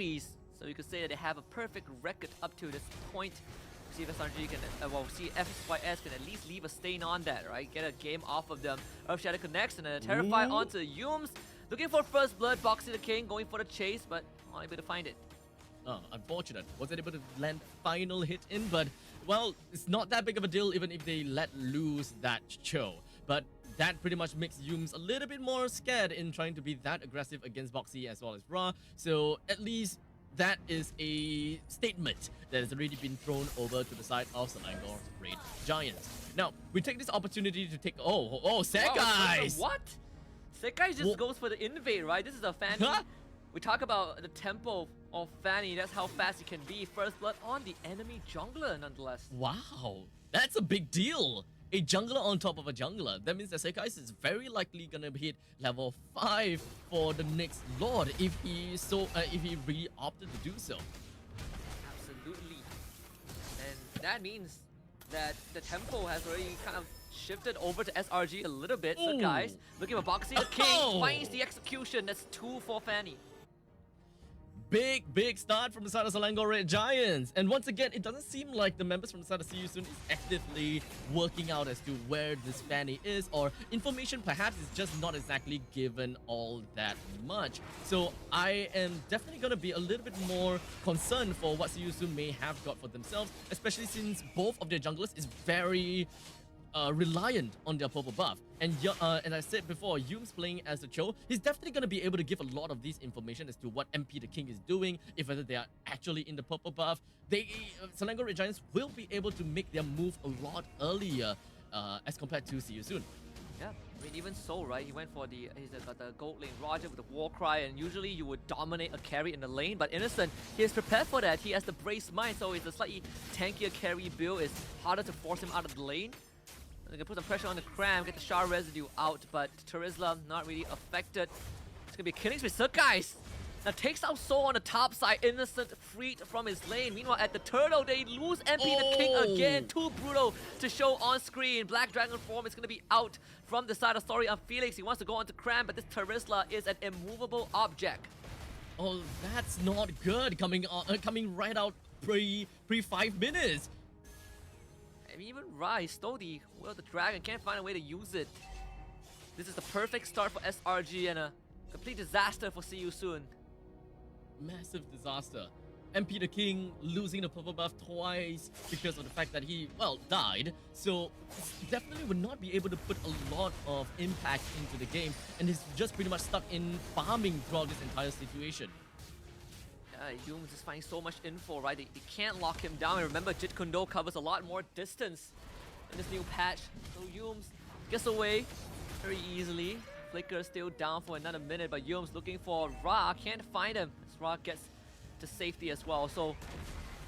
victories. So you could say that they have a perfect record up to this point. See if SRG can, see if FSYS can at least leave a stain on that, right? Get a game off of them. Earth Shatter connects and a Terrify onto Yumes. Looking for first blood, Boxy the King going for the chase, but unable to find it. Oh, unfortunate. Wasn't able to land final hit in, but, well, it's not that big of a deal even if they let loose that Cho. But that pretty much makes Yumes a little bit more scared in trying to be that aggressive against Boxy as well as Ra. So at least that is a statement that has already been thrown over to the side of Selangor Red Giants. Now, we take this opportunity to take... Sekai! What? Sekai just goes for the invade, right? This is a Fanny. We talk about the tempo of Fanny. That's how fast he can be. First blood on the enemy jungler, nonetheless. Wow, that's a big deal. A jungler on top of a jungler. That means that Sekai is very likely gonna hit level 5 for the next Lord if he really opted to do so. Absolutely. And that means that the tempo has already kind of shifted over to SRG a little bit. So guys, looking for Boxy the King, finds the execution. That's 2 for Fanny. Big start from the side of Selangor Red Giants. And once again, it doesn't seem like the members from the side of CU Soon is actively working out as to where this Fanny is, or information perhaps is just not exactly given all that much. So I am definitely going to be a little bit more concerned for what CU Soon may have got for themselves, especially since both of their junglers is very reliant on their purple buff. And I said before, Yumes playing as a Cho, he's definitely going to be able to give a lot of this information as to what MP the King is doing, if whether they are actually in the purple buff. Selangor Red Giants will be able to make their move a lot earlier as compared to CU Soon. Yeah, I mean, even so, right? He went for he's got the gold lane Roger with the war cry, and usually you would dominate a carry in the lane, but Innocent, he is prepared for that. He has the Brace Mind, so it's a slightly tankier carry build. It's harder to force him out of the lane. They can put some pressure on the Cram, get the Shard residue out, but Terizla not really affected. It's gonna be killing with guys. Now takes out Soul on the top side, Innocent freed from his lane. Meanwhile at the turtle, they lose MP the King again. Too brutal to show on screen. Black Dragon form is gonna be out from the side of Story on Felix. He wants to go onto Cram, but this Terizla is an immovable object. Oh, that's not good. Coming right out pre 5 minutes. I mean, even Rai stole the Will of the Dragon, can't find a way to use it. This is the perfect start for SRG and a complete disaster for CU Soon. Massive disaster. MP the King losing the purple buff twice because of the fact that he, well, died. So definitely would not be able to put a lot of impact into the game, and he's just pretty much stuck in farming throughout this entire situation. Yumes is finding so much info, right? They can't lock him down. And remember, Jit Kundo covers a lot more distance in this new patch. So Yumes gets away very easily. Flicker still down for another minute, but Yumes looking for Ra. Can't find him as Ra gets to safety as well. So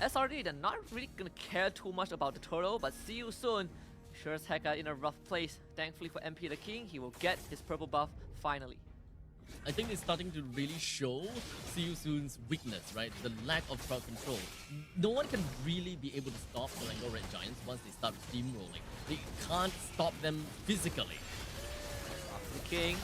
SRD, they're not really going to care too much about the turtle, but see you soon. Sure as heck in a rough place. Thankfully for MP the King, he will get his purple buff finally. I think it's starting to really show CU Soon's weakness, right? The lack of crowd control. No one can really be able to stop the Selangor Red Giants once they start steamrolling. They can't stop them physically. The King,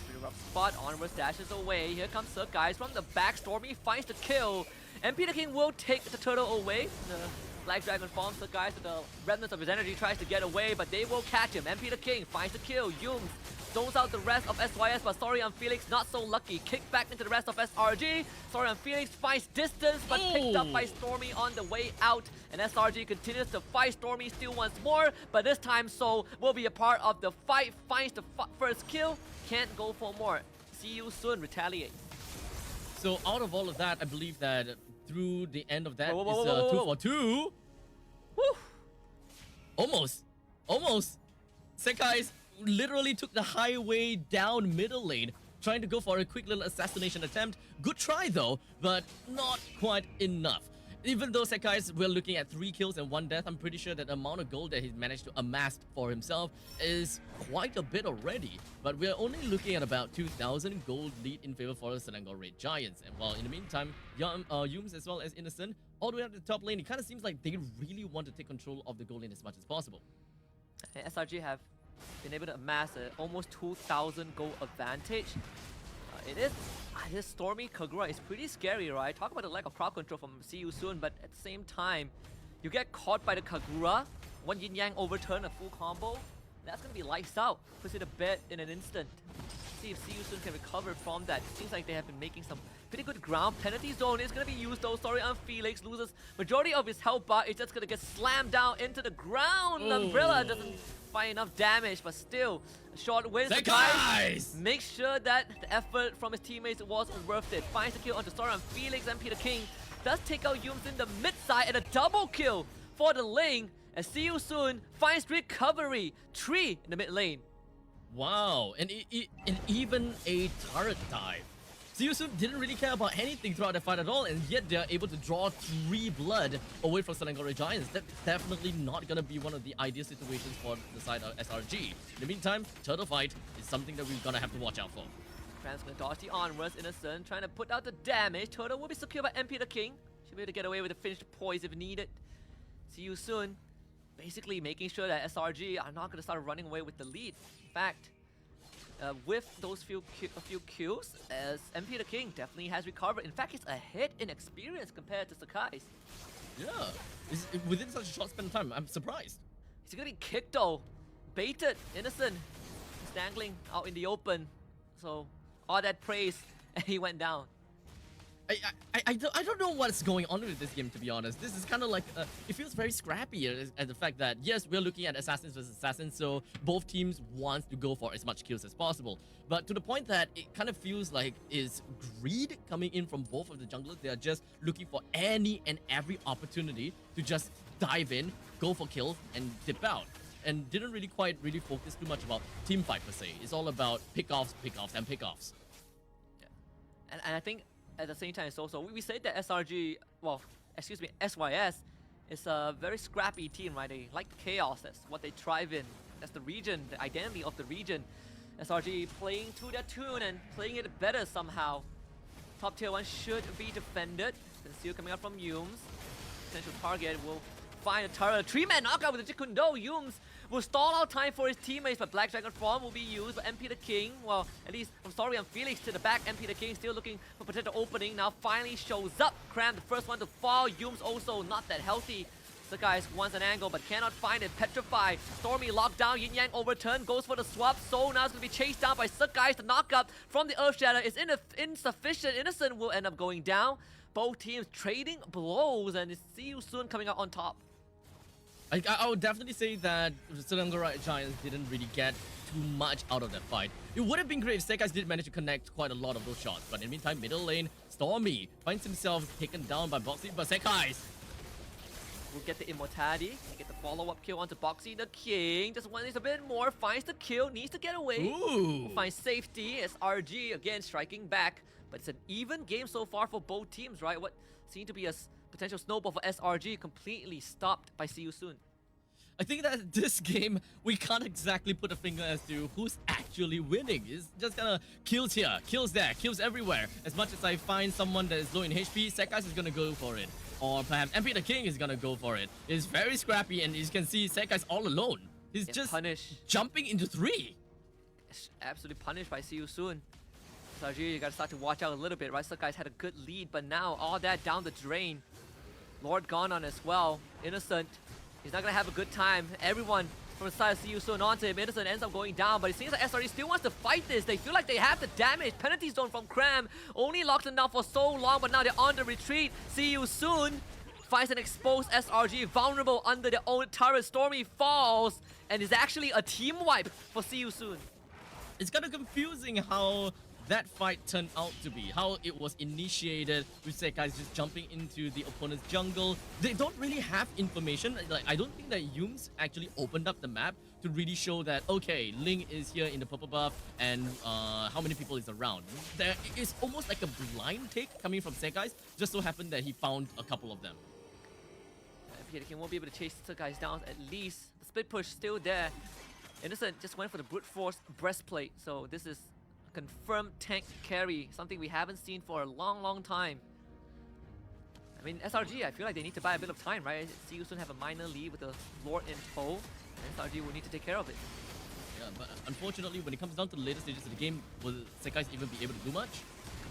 pretty rough spot. Onwards dashes away. Here comes Sir Guys from the back. Stormy finds the kill. MP the King will take the turtle away. The Black Dragon forms Sir Guys with the remnants of his energy, tries to get away, but they will catch him. MP the King finds the kill. Yumes zones out the rest of SYS, but Sorry on Felix not so lucky. Kick back into the rest of SRG. Sorry on Felix finds distance, but picked up by Stormy on the way out. And SRG continues to fight Stormy still once more, but this time Soul will be a part of the fight. Finds the first kill, can't go for more. See you soon, retaliate. So out of all of that, I believe that through the end of that whoa, is whoa, 2 for 2. Woo! Almost. Sekai's literally took the highway down middle lane, trying to go for a quick little assassination attempt. Good try though, but not quite enough. Even though Sekai's we're looking at 3 kills and 1 death, I'm pretty sure that the amount of gold that he's managed to amass for himself is quite a bit already. But we're only looking at about 2,000 gold lead in favor for the Selangor Red Giants. And while in the meantime, Yumes as well as Innocent, all the way up to the top lane, it kind of seems like they really want to take control of the gold lane as much as possible. SRG have been able to amass almost 2,000 gold advantage. It is. This Stormy Kagura is pretty scary, right? Talk about the lack of crowd control from See You Soon, but at the same time, you get caught by the Kagura. One Yin Yang overturn, a full combo. That's gonna be lights out. Puts it to bed in an instant. See if See You Soon can recover from that. It seems like they have been making some pretty good ground. Penalty zone is gonna be used though. Sorry on Felix, loses majority of his health bar. It's just gonna get slammed down into the ground. Ooh. Umbrella doesn't find enough damage, but still a short win. Guys! Make sure that the effort from his teammates was worth it. Finds the kill onto Sorry on Felix, and Peter King does take out Yums in the mid side and a double kill for the lane. And See You Soon finds recovery. 3 in the mid lane. Wow, and even a turret dive. Seiyusun didn't really care about anything throughout the fight at all, and yet they're able to draw 3 blood away from Selangor Giants. That's definitely not gonna be one of the ideal situations for the side of SRG. In the meantime, turtle fight is something that we're gonna have to watch out for. Kram's gonna dodge the onwards, Innocent trying to put out the damage. Turtle will be secured by MP the King. Should be able to get away with a finished poise if needed. See you soon. Basically making sure that SRG are not gonna start running away with the lead. In fact, with those few kills, as MP the King definitely has recovered. In fact, he's ahead in experience compared to Sakai's. Yeah, within such a short span of time, I'm surprised. He's gonna be kicked though. Baited, Innocent. He's dangling out in the open. So, all that praise, and he went down. I don't know what's going on with this game, to be honest. This is kind of like, it feels very scrappy at the fact that, yes, we're looking at Assassins versus Assassins, so both teams want to go for as much kills as possible. But to the point that it kind of feels like is greed coming in from both of the junglers. They are just looking for any and every opportunity to just dive in, go for kills, and dip out. And didn't really focus too much about team fight per se. It's all about pickoffs, and pickoffs. Yeah. And I think at the same time, it's also, we said that SRG, well, excuse me, SYS is a very scrappy team, right? They like chaos, that's what they thrive in. That's the region, the identity of the region. SRG playing to their tune and playing it better somehow. Top tier 1 should be defended. Conceal coming out from Yums. Potential target will find a turret. 3-man knockout with the Jikundo. Yums will stall out time for his teammates, but Black Dragon Form will be used by MP the King. Well, at least from Sorry and Felix to the back. MP the King still looking for potential opening. Now finally shows up. Cram, the first one to fall. Yums also not that healthy. Sakai's wants an angle, but cannot find it. Petrified. Stormy locked down. Yin Yang overturn. Goes for the swap. So now it's going to be chased down by Sakai's. The knockup from the Earth Shatter is insufficient. Innocent will end up going down. Both teams trading blows, and see you soon coming out on top. I would definitely say that the Selangor Giants didn't really get too much out of that fight. It would have been great if Sekais did manage to connect quite a lot of those shots, but in the meantime, middle lane, Stormy finds himself taken down by Boxy, but Sekais will get the immortality, get the follow-up kill onto Boxy the King. Just wants a bit more, finds the kill, needs to get away. Ooh. Finds safety as RG again striking back, but it's an even game so far for both teams, right? What seemed to be a potential snowball for SRG completely stopped by See You Soon. I think that this game, we can't exactly put a finger as to who's actually winning. It's just kind of kills here, kills there, kills everywhere. As much as I find someone that is low in HP, Sekais is gonna go for it. Or perhaps MP the King is gonna go for it. It's very scrappy, and you can see Sekais all alone. He's just jumping into 3. It's absolutely punished by See You Soon. SRG, you gotta start to watch out a little bit, right? Sakai's had a good lead, but now all that down the drain. Lord gone on as well. Innocent. He's not gonna have a good time. Everyone from the side of See You Soon onto him. Innocent ends up going down, but it seems like SRE still wants to fight this. They feel like they have the damage. Penalty zone from Cram. Only locked enough for so long, but now they're on the retreat. See You Soon finds an exposed SRG vulnerable under their own turret. Stormy falls, and it's actually a team wipe for See You Soon. It's kind of confusing how that fight turned out to be, how it was initiated with Sekais just jumping into the opponent's jungle. They don't really have information. Like, I don't think that Yums actually opened up the map to really show that, okay, Ling is here in the purple buff and how many people is around. There is almost like a blind take coming from Sekais. Just so happened that he found a couple of them. Peter King won't be able to chase the guys down at least. The split push still there. Innocent just went for the brute force breastplate, so this is confirmed tank carry, something we haven't seen for a long time. I mean, SRG, I feel like they need to buy a bit of time, right? See You Soon have a minor lead with the Lord in tow, and SRG will need to take care of it. Yeah, but unfortunately, when it comes down to the later stages of the game, will Sekai even be able to do much?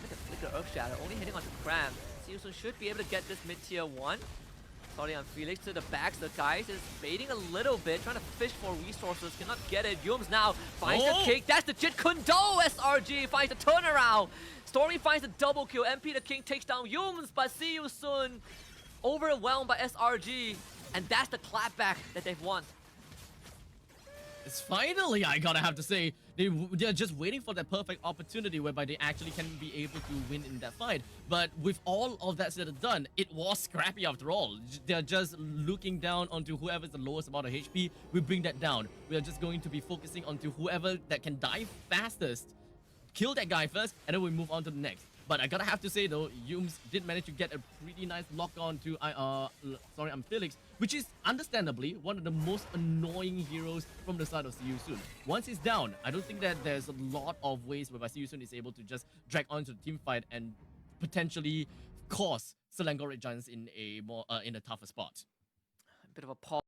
With the Flicker Earth Shatter, only hitting onto Cram. Season should be able to get this mid-tier 1. Sorry on Felix to the back. The guys is baiting a little bit, trying to fish for resources, cannot get it. Yums now finds the kick. That's the Jit Kundo. SRG finds the turnaround. Stormy finds the double kill. MP the King takes down Yums, but see you soon. Overwhelmed by SRG, and that's the clapback that they've won. It's finally, I gotta have to say, they're just waiting for that perfect opportunity whereby they actually can be able to win in that fight. But with all of that said and done, it was scrappy after all. They're just looking down onto whoever's the lowest amount of HP. We bring that down. We are just going to be focusing onto whoever that can die fastest, kill that guy first, and then we move on to the next. But I gotta have to say though, Yums did manage to get a pretty nice lock on to Felix, which is understandably one of the most annoying heroes from the side of See You Soon. Once he's down, I don't think that there's a lot of ways whereby See You Soon is able to just drag onto the team fight and potentially cause Selangor Red Giants in a more in a tougher spot. A bit of a pause.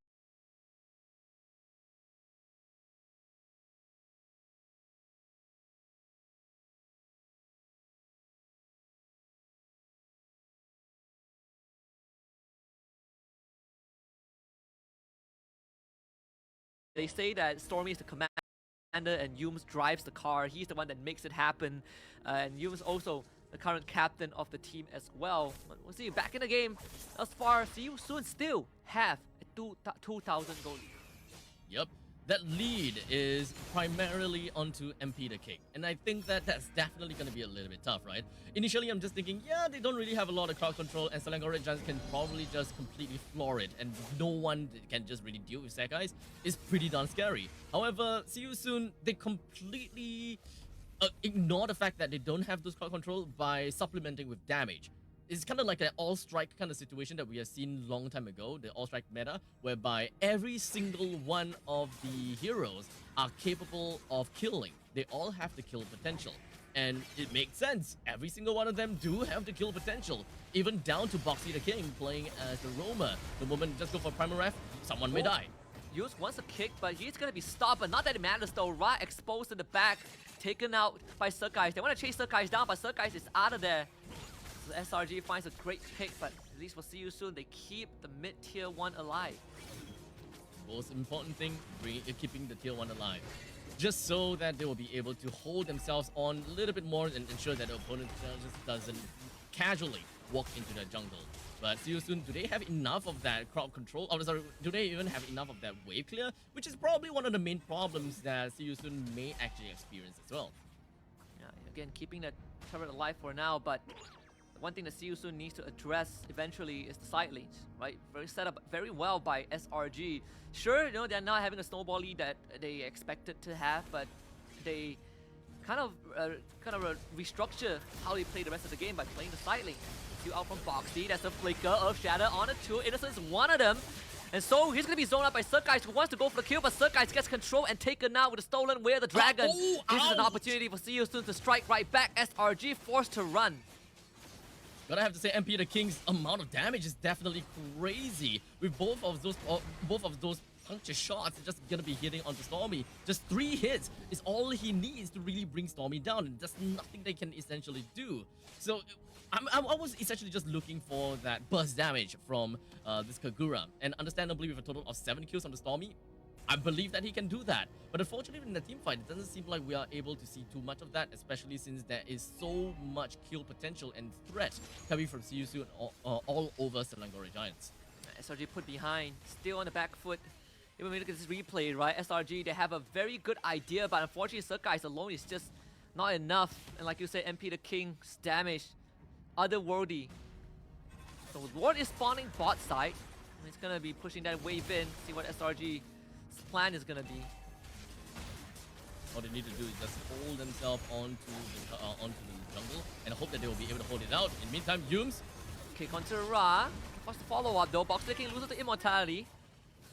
They say that Stormy is the commander and Yums drives the car. He's the one that makes it happen. And Yums also the current captain of the team as well. But we'll see, back in the game, thus far, See You Soon still have a 2,000 goal lead. Yep. That lead is primarily onto MP the King. And I think that that's definitely going to be a little bit tough, right? Initially, I'm just thinking, yeah, they don't really have a lot of crowd control, and Selangor Red Giants can probably just completely floor it, and no one can just really deal with Sekais. It's pretty darn scary. However, See You Soon, they completely ignore the fact that they don't have those crowd control by supplementing with damage. It's kind of like an all-strike kind of situation that we have seen long time ago, the all-strike meta, whereby every single one of the heroes are capable of killing. They all have the kill potential. And it makes sense. Every single one of them do have the kill potential. Even down to Boxy the King playing as the roamer. The moment just go for Primal Ref, someone may die. Yus wants a kick, but he's gonna be stopped, but not that it matters though. Ra exposed in the back, taken out by Sekais. They want to chase Sekais down, but Sekais is out of there. SRG finds a great pick, but at least we'll See You Soon. They keep the mid-tier 1 alive. Most important thing, keeping the tier 1 alive. Just so that they will be able to hold themselves on a little bit more and ensure that the opponent just doesn't casually walk into the jungle. But See You Soon, do they have enough of that crowd control? Or sorry, do they even have enough of that wave clear? Which is probably one of the main problems that See You Soon may actually experience as well. Yeah, again, keeping that turret alive for now, but one thing that See You Soon needs to address eventually is the side lanes, right? Very set up very well by SRG. Sure, you know, they're not having a snowball lead that they expected to have, but they kind of restructure how they play the rest of the game by playing the side lane. You out from Boxy, that's a flicker of Shatter on the 2. Innocent's one of them. And so he's going to be zoned out by Sekais, who wants to go for the kill, but Sekais gets control and taken out with the stolen Way of the Dragon. This is an opportunity for See You Soon to strike right back. SRG forced to run. But I have to say, MP the King's amount of damage is definitely crazy. With both of those puncture shots, it's just gonna be hitting onto Stormy. Just 3 hits is all he needs to really bring Stormy down, and there's nothing they can essentially do. So I was essentially just looking for that burst damage from this Kagura, and understandably, with a total of 7 kills on the Stormy, I believe that he can do that. But unfortunately, in the team fight, it doesn't seem like we are able to see too much of that, especially since there is so much kill potential and threat coming from See You Soon all over Selangor Red Giants. SRG put behind, still on the back foot. Even when we look at this replay, right? SRG, they have a very good idea, but unfortunately, Sekais alone is just not enough. And like you said, MP the King's damage, otherworldly. So Ward is spawning bot side. He's gonna be pushing that wave in, see what SRG's plan is gonna be. All they need to do is just hold themselves onto the jungle and hope that they will be able to hold it out. In the meantime, Yums. Kick onto Ra. Wants to follow up though. Boxer King loses the immortality.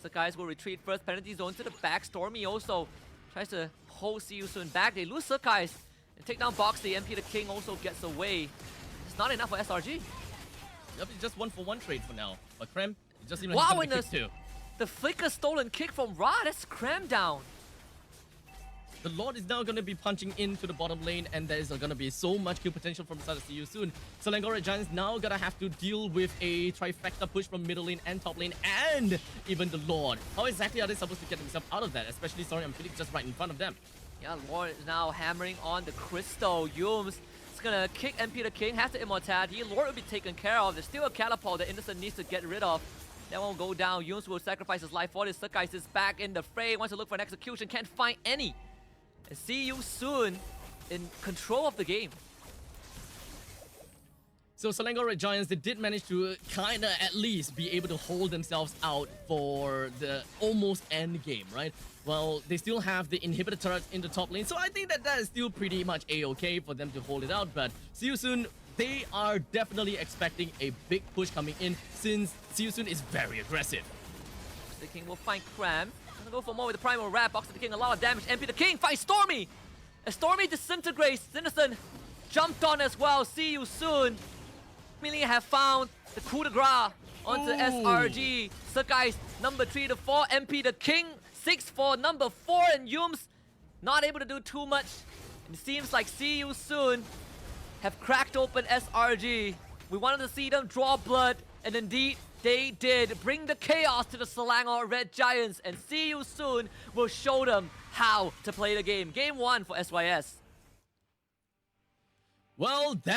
So guys will retreat first. Penalty zone to the back. Stormy also tries to hold See You Soon back. They lose Sekais and take down Boxy. MP the King also gets away. It's not enough for SRG. Yep, it's just 1-for-1 trade for now. But Krem, it just seems like wow, he's gonna kick too. The flicker stolen kick from Ra. That's Cram down. The Lord is now going to be punching into the bottom lane, and there's going to be so much kill potential from the side of See You Soon. Selangor Red Giants now going to have to deal with a trifecta push from middle lane and top lane, and even the Lord. How exactly are they supposed to get themselves out of that? Especially, sorry, I'm Felix just right in front of them. Yeah, Lord is now hammering on the crystal. Yums is gonna kick MP the King, has the immortality. Lord will be taken care of. There's still a catapult that Innocent needs to get rid of. That won't go down. Yums will sacrifice his life for this. Sakais is back in the fray. Wants to look for an execution. Can't find any. And See You Soon in control of the game. So Selangor Red Giants, they did manage to kind of at least be able to hold themselves out for the almost end game, right? Well, they still have the inhibitor turrets in the top lane, so I think that is still pretty much a-okay for them to hold it out. But See You Soon, they are definitely expecting a big push coming in since See You Soon is very aggressive. The King will find Cram. Gonna go for more with the Primal Wrap. Box the King, a lot of damage. MP the King finds Stormy. As Stormy disintegrates, Innocent jumped on as well. See You Soon. Really have found the coup de grace onto SRG. Sakai's number 3 to 4. MP the King 6 for number 4, and Yums not able to do too much. And it seems like See You Soon have cracked open SRG. We wanted to see them draw blood, and indeed they did. Bring the chaos to the Selangor Red Giants, and See You Soon will show them how to play the game. Game 1 for SYS. Well, that